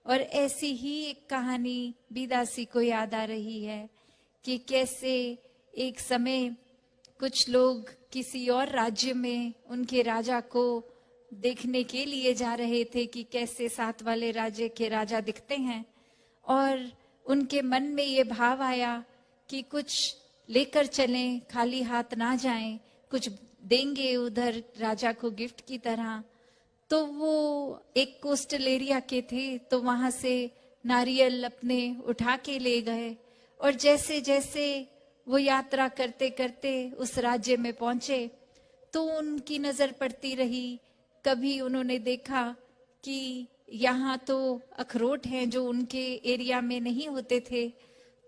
और ऐसी ही एक कहानी बीदासी को याद आ रही है कि कैसे एक समय कुछ लोग किसी और राज्य में उनके राजा को देखने के लिए जा रहे थे कि कैसे साथ वाले राज्य के राजा दिखते हैं, और उनके मन में ये भाव आया कि कुछ लेकर चलें, खाली हाथ ना जाएं, कुछ देंगे उधर राजा को गिफ्ट की तरह। तो वो एक कोस्टल एरिया के थे, तो वहां से नारियल अपने उठा के ले गए, और जैसे जैसे वो यात्रा करते करते उस राज्य में पहुंचे तो उनकी नजर पड़ती रही। कभी उन्होंने देखा कि यहाँ तो अखरोट हैं जो उनके एरिया में नहीं होते थे,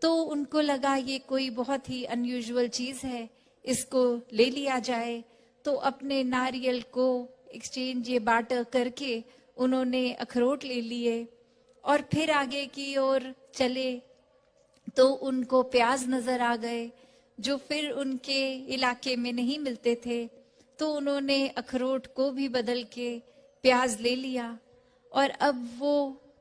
तो उनको लगा ये कोई बहुत ही अनयूजुअल चीज है, इसको ले लिया जाए। तो अपने नारियल को एक्सचेंज ये बार्टर करके उन्होंने अखरोट ले लिए और फिर आगे की ओर चले तो उनको प्याज नजर आ गए जो फिर उनके इलाके में नहीं मिलते थे। तो उन्होंने अखरोट को भी बदल के प्याज ले लिया, और अब वो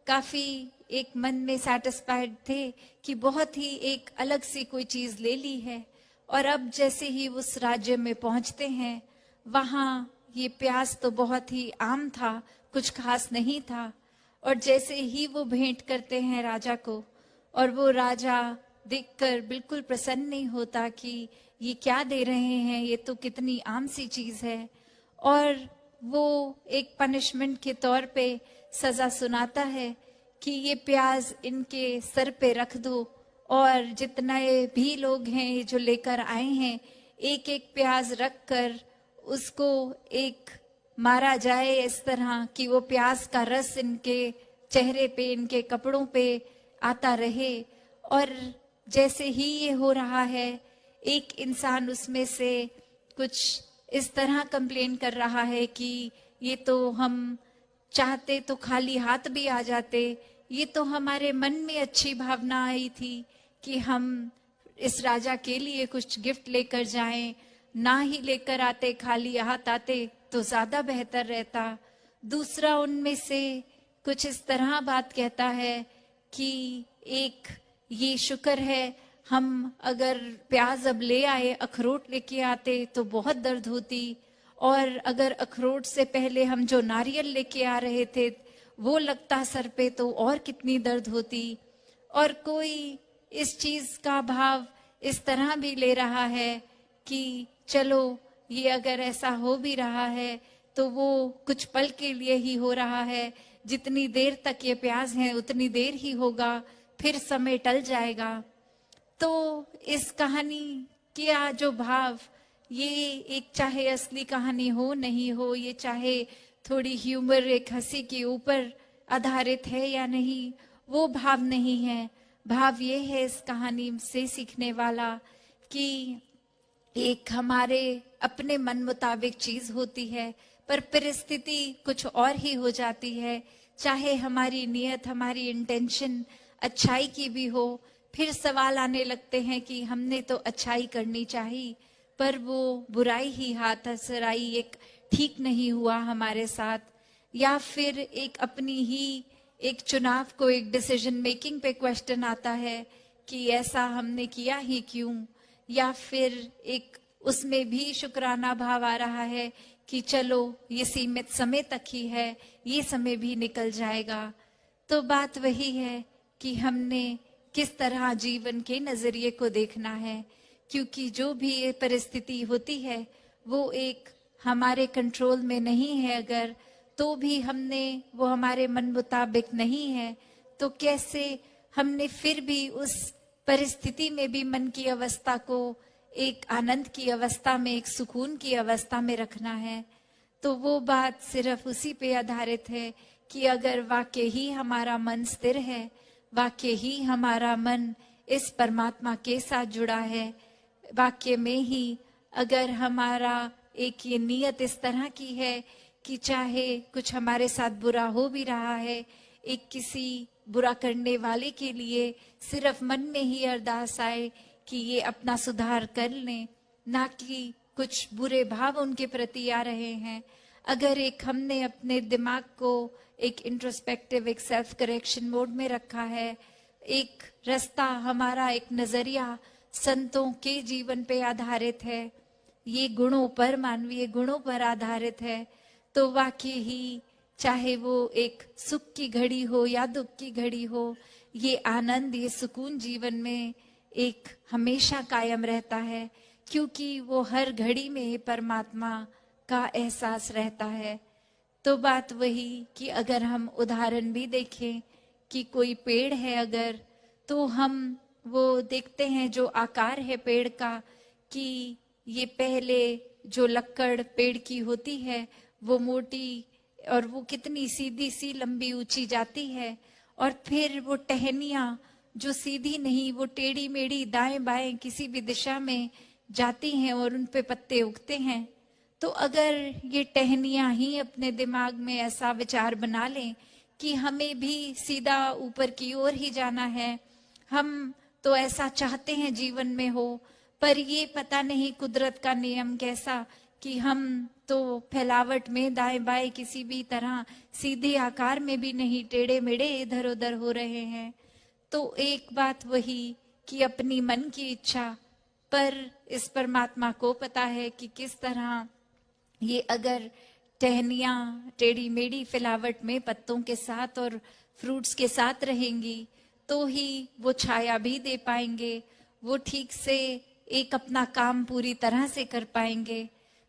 काफी एक मन में सैटिस्फाइड थे कि बहुत ही एक अलग सी कोई चीज ले ली है। और अब जैसे ही उस राज्य में पहुंचते हैं, वहां ये प्याज तो बहुत ही आम था, कुछ खास नहीं था। और जैसे ही वो भेंट करते हैं राजा को, और वो राजा देखकर बिल्कुल प्रसन्न नहीं होता कि ये क्या दे रहे हैं, ये तो कितनी आम सी चीज है। और वो एक पनिशमेंट के तौर पे सजा सुनाता है कि ये प्याज इनके सर पे रख दो, और जितने भी लोग हैं जो लेकर आए हैं, एक एक प्याज रख कर उसको एक मारा जाए इस तरह कि वो प्याज का रस इनके चेहरे पे, इनके कपड़ों पे आता रहे। और जैसे ही ये हो रहा है, एक इंसान उसमें से कुछ इस तरह कंप्लेन कर रहा है कि ये तो हम चाहते तो खाली हाथ भी आ जाते, ये तो हमारे मन में अच्छी भावना आई थी कि हम इस राजा के लिए कुछ गिफ्ट लेकर जाएं, ना ही लेकर आते, खाली हाथ आते तो ज्यादा बेहतर रहता। दूसरा उनमें से कुछ इस तरह बात कहता है कि एक ये शुक्र है, हम अगर प्याज अब ले आए, अखरोट लेके आते तो बहुत दर्द होती, और अगर अखरोट से पहले हम जो नारियल लेके आ रहे थे वो लगता सर पे तो और कितनी दर्द होती। और कोई इस चीज का भाव इस तरह भी ले रहा है कि चलो ये अगर ऐसा हो भी रहा है तो वो कुछ पल के लिए ही हो रहा है, जितनी देर तक ये प्याज है उतनी देर ही होगा, फिर समय टल जाएगा। तो इस कहानी का जो भाव, ये एक चाहे असली कहानी हो नहीं हो, ये चाहे थोड़ी ह्यूमर एक हंसी के ऊपर आधारित है या नहीं, वो भाव नहीं है। भाव ये है इस कहानी से सीखने वाला कि एक हमारे अपने मन मुताबिक चीज होती है, पर परिस्थिति कुछ और ही हो जाती है। चाहे हमारी नियत, हमारी इंटेंशन अच्छाई की भी हो, फिर सवाल आने लगते हैं कि हमने तो अच्छाई करनी चाहिए, पर वो बुराई ही हाथ असर आई, एक ठीक नहीं हुआ हमारे साथ। या फिर एक अपनी ही एक चुनाव को, एक डिसीजन मेकिंग पे क्वेश्चन आता है कि ऐसा हमने किया ही क्यों। या फिर एक उसमें भी शुक्राना भाव आ रहा है कि चलो ये सीमित समय तक ही है, ये समय भी निकल जाएगा। तो बात वही है कि हमने किस तरह जीवन के नजरिए को देखना है, क्योंकि जो भी ये परिस्थिति होती है वो एक हमारे कंट्रोल में नहीं है। अगर तो भी हमने वो हमारे मन मुताबिक नहीं है, तो कैसे हमने फिर भी उस परिस्थिति में भी मन की अवस्था को एक आनंद की अवस्था में, एक सुकून की अवस्था में रखना है। तो वो बात सिर्फ उसी पे आधारित है कि अगर वाकई ही हमारा मन स्थिर है, वाकई ही हमारा मन इस परमात्मा के साथ जुड़ा है, वाक्य में ही अगर हमारा एक ये नियत इस तरह की है कि चाहे कुछ हमारे साथ बुरा हो भी रहा है, एक किसी बुरा करने वाले के लिए सिर्फ मन में ही अरदास आए कि ये अपना सुधार कर लें, ना कि कुछ बुरे भाव उनके प्रति आ रहे हैं। अगर एक हमने अपने दिमाग को एक इंट्रोस्पेक्टिव, एक सेल्फ करेक्शन मोड में रखा है। एक रास्ता हमारा, एक नजरिया संतों के जीवन पे आधारित है, ये गुणों पर, मानवीय गुणों पर आधारित है। तो वाकई ही चाहे वो एक सुख की घड़ी हो या दुख की घड़ी हो, ये आनंद, ये सुकून जीवन में एक हमेशा कायम रहता है, क्योंकि वो हर घड़ी में परमात्मा का एहसास रहता है। तो बात वही कि अगर हम उदाहरण भी देखें कि कोई पेड़ है अगर, तो हम वो देखते हैं जो आकार है पेड़ का, कि ये पहले जो लक्कड़ पेड़ की होती है वो मोटी, और वो कितनी सीधी सी लंबी ऊंची जाती है, और फिर वो टहनियां जो सीधी नहीं, वो टेढ़ी मेढ़ी दाएं बाएं किसी भी दिशा में जाती हैं और उन पे पत्ते उगते हैं। तो अगर ये टहनियां ही अपने दिमाग में ऐसा विचार बना लें कि हमें भी सीधा ऊपर की ओर ही जाना है, हम तो ऐसा चाहते हैं जीवन में हो, पर ये पता नहीं कुदरत का नियम कैसा कि हम तो फैलावट में दाएं बाएं किसी भी तरह सीधे आकार में भी नहीं, टेढ़े मेढ़े इधर उधर हो रहे हैं। तो एक बात वही कि अपनी मन की इच्छा पर इस परमात्मा को पता है कि किस तरह ये अगर टहनियां टेढ़ी मेढ़ी फैलावट में पत्तों के साथ और फ्रूट्स के साथ रहेंगी, तो ही वो छाया भी दे पाएंगे, वो ठीक से एक अपना काम पूरी तरह से कर पाएंगे।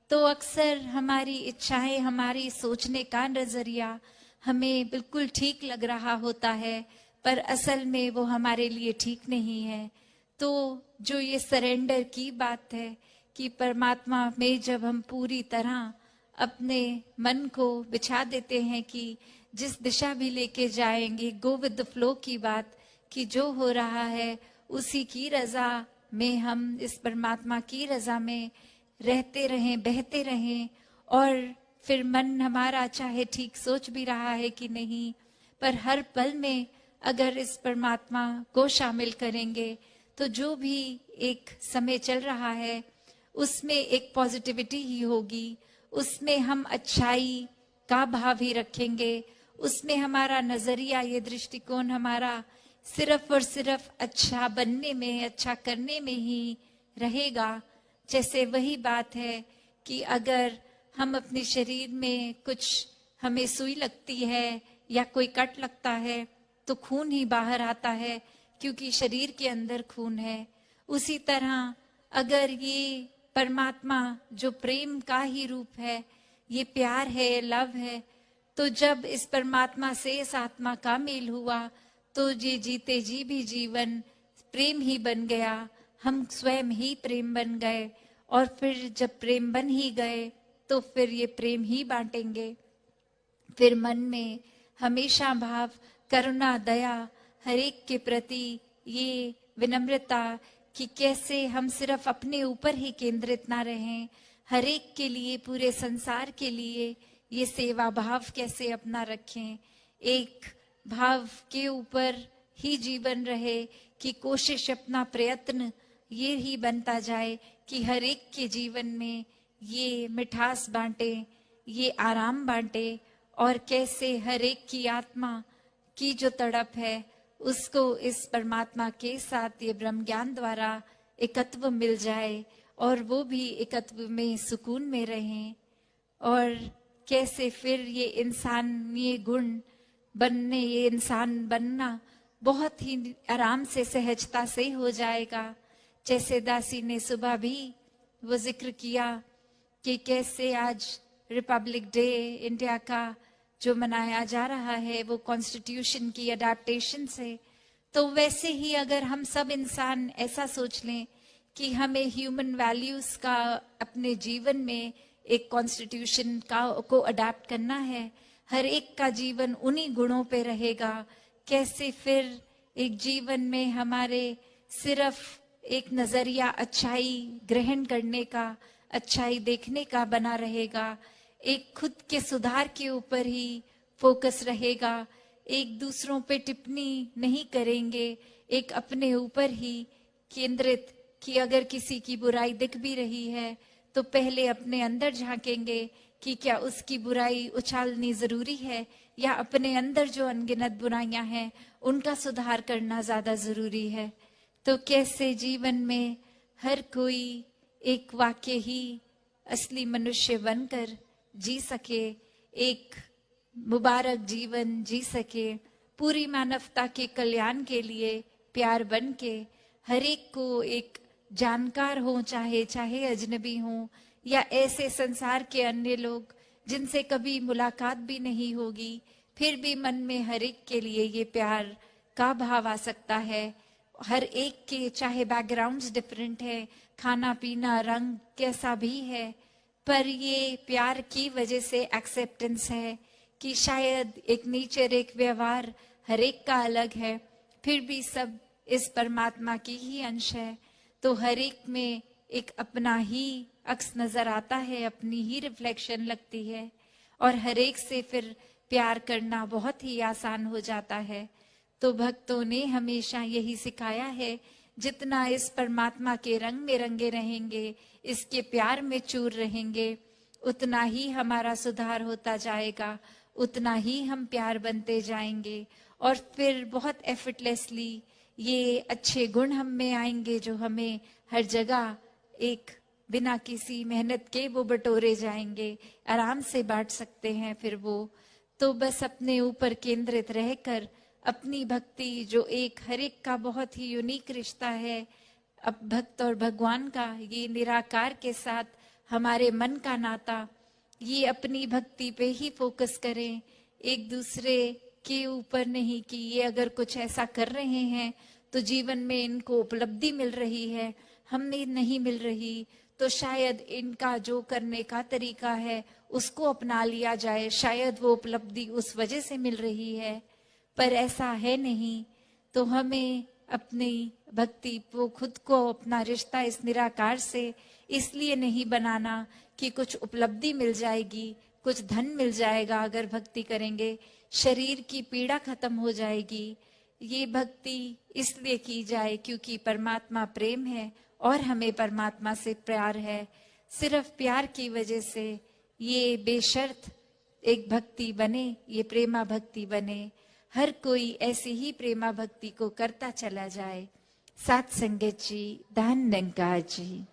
तो अक्सर हमारी इच्छाएं, हमारी सोचने का नजरिया हमें बिल्कुल ठीक लग रहा होता है, पर असल में वो हमारे लिए ठीक नहीं है। तो जो ये सरेंडर की बात है कि परमात्मा में जब हम पूरी तरह अपने मन को बिछा देते हैं कि जिस दिशा भी लेके जाएंगे, गो विद द फ्लो की बात, कि जो हो रहा है उसी की रजा में हम इस परमात्मा की रजा में रहते रहें, बहते रहें, और फिर मन हमारा चाहे ठीक सोच भी रहा है कि नहीं, पर हर पल में अगर इस परमात्मा को शामिल करेंगे तो जो भी एक समय चल रहा है उसमें एक पॉजिटिविटी ही होगी, उसमें हम अच्छाई का भाव ही रखेंगे, उसमें हमारा नजरिया, ये दृष्टिकोण हमारा सिर्फ और सिर्फ अच्छा बनने में, अच्छा करने में ही रहेगा। जैसे वही बात है कि अगर हम अपने शरीर में कुछ, हमें सुई लगती है या कोई कट लगता है तो खून ही बाहर आता है, क्योंकि शरीर के अंदर खून है। उसी तरह अगर ये परमात्मा जो प्रेम का ही रूप है, ये प्यार है, लव है, तो जब इस परमात्मा से इस आत्मा का मेल हुआ तो ये जीते जी भी जीवन प्रेम ही बन गया, हम स्वयं ही प्रेम बन गए, और फिर जब प्रेम बन ही गए तो फिर ये प्रेम ही बांटेंगे। फिर मन में हमेशा भाव करुणा, दया, हर एक के प्रति ये विनम्रता कि कैसे हम सिर्फ अपने ऊपर ही केंद्रित ना रहें, हर एक के लिए, पूरे संसार के लिए ये सेवा भाव कैसे अपना रखें, एक भाव के ऊपर ही जीवन रहे कि कोशिश, अपना प्रयत्न ये ही बनता जाए कि हर एक के जीवन में ये मिठास बांटे, ये आराम बांटे, और कैसे हर एक की आत्मा की जो तड़प है उसको इस परमात्मा के साथ ये ब्रह्म ज्ञान द्वारा एकत्व मिल जाए और वो भी एकत्व में सुकून में रहें। और कैसे फिर ये इंसान, ये गुण बनने, ये इंसान बनना बहुत ही आराम से, सहजता से हो जाएगा। जैसे दासी ने सुबह भी वो जिक्र किया कि कैसे आज रिपब्लिक डे इंडिया का जो मनाया जा रहा है वो कॉन्स्टिट्यूशन की अडेप्टेशन से, तो वैसे ही अगर हम सब इंसान ऐसा सोच लें कि हमें ह्यूमन वैल्यूज का अपने जीवन में एक कॉन्स्टिट्यूशन का को अडेप्ट करना है, हर एक का जीवन उन्हीं गुणों पे रहेगा, कैसे फिर एक जीवन में हमारे सिर्फ एक नजरिया अच्छाई ग्रहण करने का, अच्छाई देखने का बना रहेगा, एक खुद के सुधार के ऊपर ही फोकस रहेगा, एक दूसरों पे टिप्पणी नहीं करेंगे, एक अपने ऊपर ही केंद्रित कि अगर किसी की बुराई दिख भी रही है तो पहले अपने अंदर झांकेंगे कि क्या उसकी बुराई उछालनी जरूरी है या अपने अंदर जो अनगिनत बुराइयां हैं उनका सुधार करना ज्यादा जरूरी है। तो कैसे जीवन में हर कोई एक वाक्य ही असली मनुष्य बनकर जी सके, एक मुबारक जीवन जी सके, पूरी मानवता के कल्याण के लिए प्यार बन के हर एक को एक जानकार हो, चाहे चाहे अजनबी हो या ऐसे संसार के अन्य लोग जिनसे कभी मुलाकात भी नहीं होगी, फिर भी मन में हर एक के लिए ये प्यार का भाव आ सकता है। हर एक के चाहे बैकग्राउंड्स डिफरेंट है, खाना पीना रंग कैसा भी है, पर ये प्यार की वजह से एक्सेप्टेंस है कि शायद एक नेचर, एक व्यवहार हर एक का अलग है, फिर भी सब इस परमात्मा की ही अंश है। तो हर एक में एक अपना ही अक्स नजर आता है, अपनी ही रिफ्लेक्शन लगती है और हर एक से फिर प्यार करना बहुत ही आसान हो जाता है। तो भक्तों ने हमेशा यही सिखाया है, जितना इस परमात्मा के रंग में रंगे रहेंगे, इसके प्यार में चूर रहेंगे, उतना ही हमारा सुधार होता जाएगा, उतना ही हम प्यार बनते जाएंगे और फिर बहुत एफर्टलेसली ये अच्छे गुण हम में आएंगे जो हमें हर जगह एक बिना किसी मेहनत के वो बटोरे जाएंगे, आराम से बांट सकते हैं फिर वो। तो बस अपने ऊपर केंद्रित रहकर अपनी भक्ति जो एक हर एक का बहुत ही यूनिक रिश्ता है, अब भक्त और भगवान का, ये निराकार के साथ हमारे मन का नाता, ये अपनी भक्ति पे ही फोकस करें, एक दूसरे के ऊपर नहीं कि ये अगर कुछ ऐसा कर रहे हैं तो जीवन में इनको उपलब्धि मिल रही है, हमें नहीं मिल रही, तो शायद इनका जो करने का तरीका है उसको अपना लिया जाए, शायद वो उपलब्धि उस वजह से मिल रही है, पर ऐसा है नहीं। तो हमें अपनी भक्ति वो खुद को, अपना रिश्ता इस निराकार से इसलिए नहीं बनाना कि कुछ उपलब्धि मिल जाएगी, कुछ धन मिल जाएगा अगर भक्ति करेंगे, शरीर की पीड़ा खत्म हो जाएगी। ये भक्ति इसलिए की जाए क्योंकि परमात्मा प्रेम है और हमें परमात्मा से प्यार है। सिर्फ प्यार की वजह से ये बेशर्त एक भक्ति बने, ये प्रेमा भक्ति बने, हर कोई ऐसी ही प्रेमा भक्ति को करता चला जाए। सात संगत जी, धन निरंकार जी।